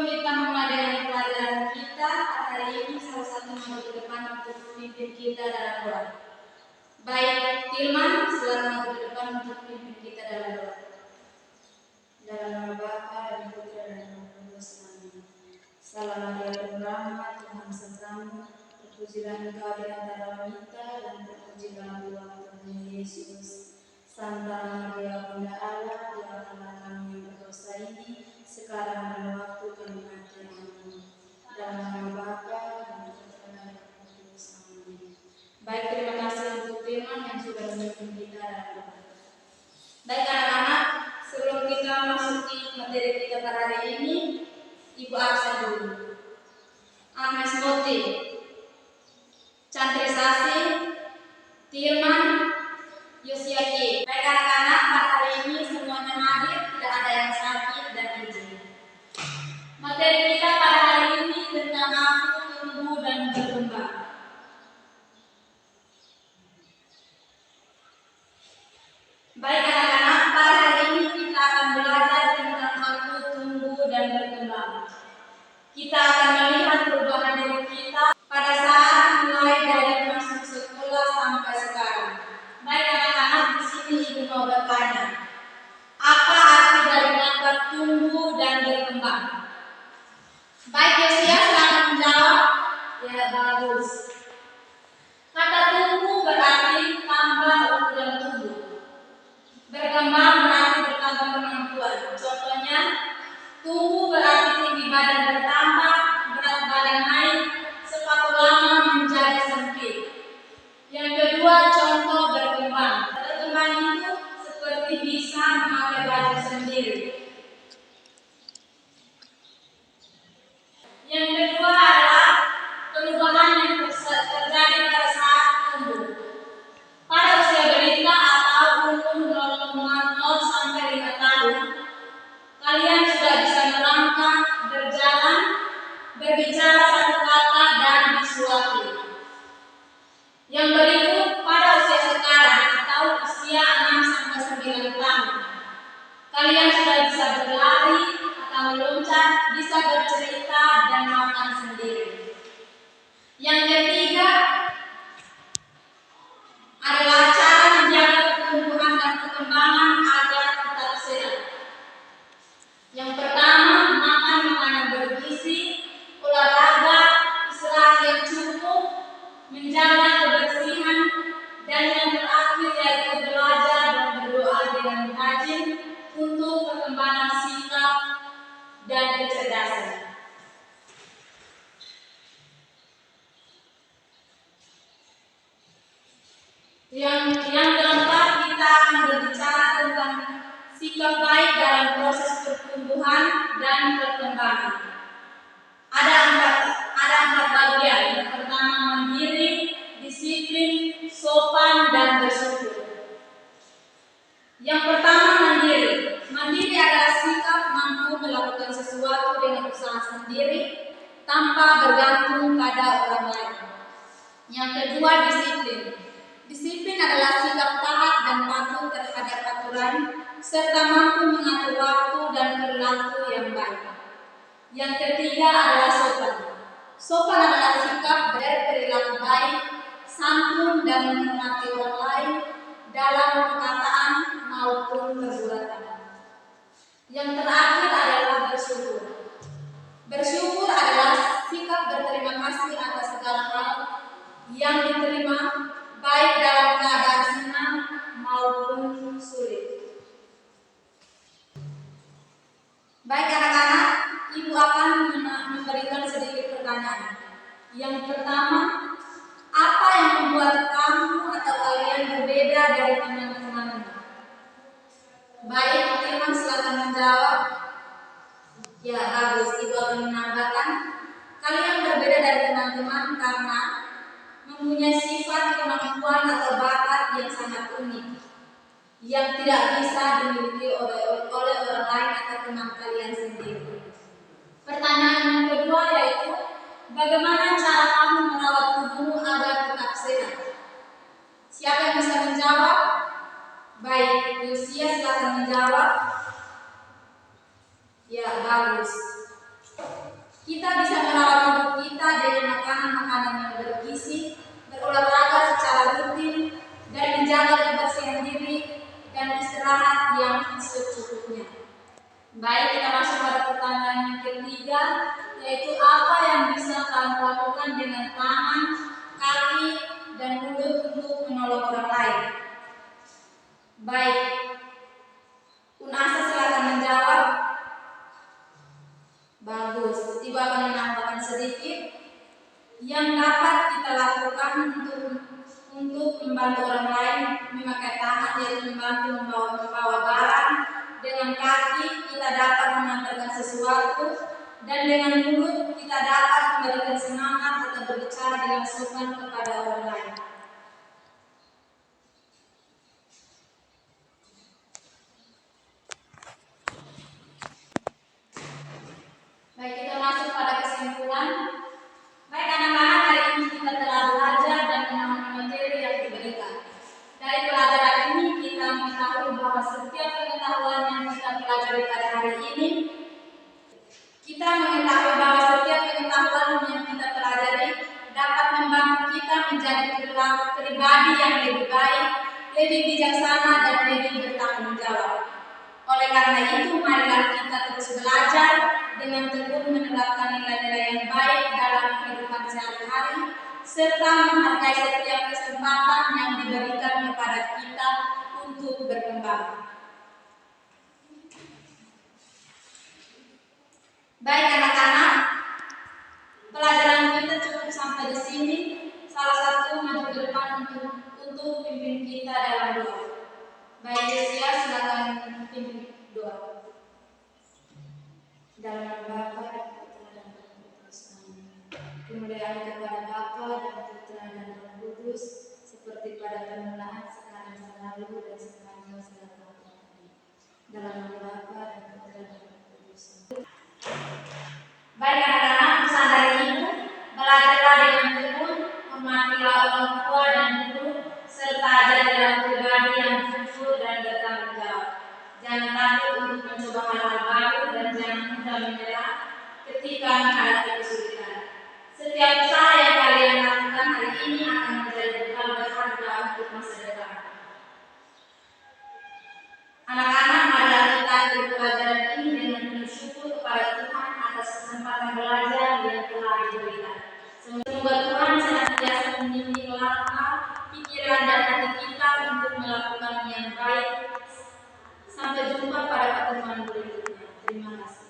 Sebelum kita memulai dengan pelajaran kita hari ini, salah satu maju ke depan untuk memimpin kita dalam doa. Baik, Tilman, silakan maju ke depan untuk memimpin kita dalam doa. Dalam nama Bapa dan Putra dan Roh Kudus. Amin. Salam Maria penuh rahmat, Tuhan sertamu. Terpujilah Engkau di antara wanita dan terpujilah buah tubuhmu Yesus. Santa Maria Bunda Allah, doakanlah kami yang berdosa ini sekarang dan waktu kami mati. Amin. Dalam nama Bapa dan Putra dan Roh Kudus. Amin. Baik, terima kasih untuk Tilman yang sudah memimpin kita dalam doa. Baik anak-anak, sebelum kita masuki materi kita pada hari ini, Ibu absen dulu. Agnes Moti, Chandra Sasi, Tilman, Yosiaki. Baik anak-anak, pada hari ini semuanya hadir, tidak ada yang sakit dan izin. Materi kita pada hari ini tentang aku tumbuh dan berkembang. Baik anak-anak, pada hari ini kita akan belajar tentang aku tumbuh dan berkembang. Kita akan melihat perubahan diri kita pada saat mulai dari masuk sekolah sampai sekarang. Baik anak-anak, di sini Ibu mau bertanya, apa arti dari kata tumbuh dan berkembang? Baik, Yosia silakan menjawab. Ya, bagus. Kata tumbuh berarti tambah ukuran tubuh. Berkembang berarti bertambah kemampuan. Contohnya, tumbuh berarti tinggi badan bertambah, berat badan naik, sepatu lama menjadi sempit. Yang kedua, contoh berkembang. Berkembang itu seperti bisa memakai baju sendiri. Yang kedua adalah perubahan yang terjadi pada saat tumbuh. Pada usia balita atau umur 0 sampai 5 tahun, kalian sudah bisa melangkah, berjalan, berbicara satu kata, dan disuapi. Yang berikut pada usia sekarang atau usia 6 sampai 9 tahun, kalian sudah bisa berlari atau meloncat, bisa bercerita dan makan sendiri. Yang ketiga adalah cara menjaga pertumbuhan dan perkembangan agar tetap sehat. Yang pertama, makan makanan bergizi, olahraga, istirahat yang cukup, menjaga kebersihan, dan yang terakhir yaitu belajar dan berdoa dengan rajin untuk perkembangan sikap dan kecerdasan. Yang keempat, kita akan berbicara tentang sikap baik dalam proses pertumbuhan dan perkembangan. Ada empat bagian. Yang pertama, mandiri, disiplin, sopan, dan bersyukur. Yang pertama, mandiri. Mandiri adalah sikap mampu melakukan sesuatu dengan usaha sendiri tanpa bergantung pada orang lain. Yang kedua, disiplin. Disiplin adalah sikap taat dan patuh terhadap aturan serta mampu mengatur waktu dan perilaku yang baik. Yang ketiga adalah sopan. Sopan adalah sikap berperilaku baik, santun dan menghormati orang lain dalam perkataan maupun perbuatan. Yang terakhir adalah bersyukur. Bersyukur adalah sikap berterima kasih atas segala hal yang diterima, baik dalam keadaan senang maupun sulit. Baik anak-anak, Ibu akan memberikan sedikit pertanyaan. Yang pertama, apa yang membuat kamu atau kalian berbeda dari teman-teman? Baik, Tilman silakan menjawab. Ya, bagus. Ibu akan menambahkan, kalian berbeda dari teman-teman karena mempunyai sifat, kemampuan atau bakat yang sangat unik yang tidak bisa dimiliki oleh orang lain atau teman kalian sendiri. Pertanyaan yang kedua yaitu, bagaimana cara kamu merawat tubuhmu agar tetap sehat? Siapa yang bisa menjawab? Baik, Lucia silakan menjawab. Ya, bagus. Kita bisa merawat tubuh kita dengan makanan-makanan yang bergizi, berolahraga secara rutin, dan menjaga kebersihan diri dan istirahat yang secukupnya. Baik, kita masuk pada pertanyaan yang ketiga, yaitu apa yang bisa kamu lakukan dengan tangan, kaki, dan mulut untuk menolong orang lain? Baik, Unasa silakan menjawab. Bagus, Ibu akan menambahkan sedikit yang dapat kita lakukan untuk membantu orang lain memakai tangan, yaitu membantu membawa barang. Dengan kaki kita dapat mengantarkan sesuatu, dan dengan mulut kita dapat memberikan semangat atau berbicara dengan sopan kepada orang lain. Baik, kita masuk pada kesimpulan. Baik anak-anak, hari ini kita telah belajar dan memahami materi yang diberikan. Dari pelajaran ini kita mengetahui bahwa setiap pengetahuan yang kita pelajari pada hari ini, kita mengetahui bahwa setiap pengetahuan yang kita pelajari dapat membantu kita menjadi pribadi yang lebih baik, lebih bijaksana, dan lebih bertanggung jawab. Oleh karena itu, marilah kita terus belajar dengan tekun menerapkan nilai-nilai yang baik dalam kehidupan sehari-hari, serta menghargai setiap kesempatan yang diberikan kepada kita untuk berkembang. Baik anak-anak, pelajaran kita cukup sampai di sini. Salah satu maju ke depan untuk pimpin kita dalam doa. Baik Desia, silakan pimpin doa. Dalam nama Bapa dan Putra dan Roh Kudus. Amin. Kemuliaan kepada Bapa dan Putra dan Roh Kudus, seperti pada permulaan, sekarang, selalu, dan sepanjang segala waktu. Dalam nama Bapa dan Putra dan Roh Kudus. Baik anak-anak, pesan dari Ibu, belajarlah dengan tekun, hormatilah orang tua dan guru, serta jadilah pribadi yang jujur dan bertanggung jawab. Jangan takut untuk mencoba hal-hal baru dan jangan mudah menyerah ketika menghadapi kesulitan. Setiap usaha yang kalian lakukan hari ini akan menjadi bekal berharga untuk masa depan. Anak-anak, marilah kita akhiri pelajaran ini dengan bersyukur kepada Tuhan atas kesempatan belajar yang telah diberikan. Semoga Tuhan senantiasa membimbing langkah, pikiran, dan hati kita untuk melakukan yang baik. Sampai jumpa pada pertemuan berikutnya. Terima kasih.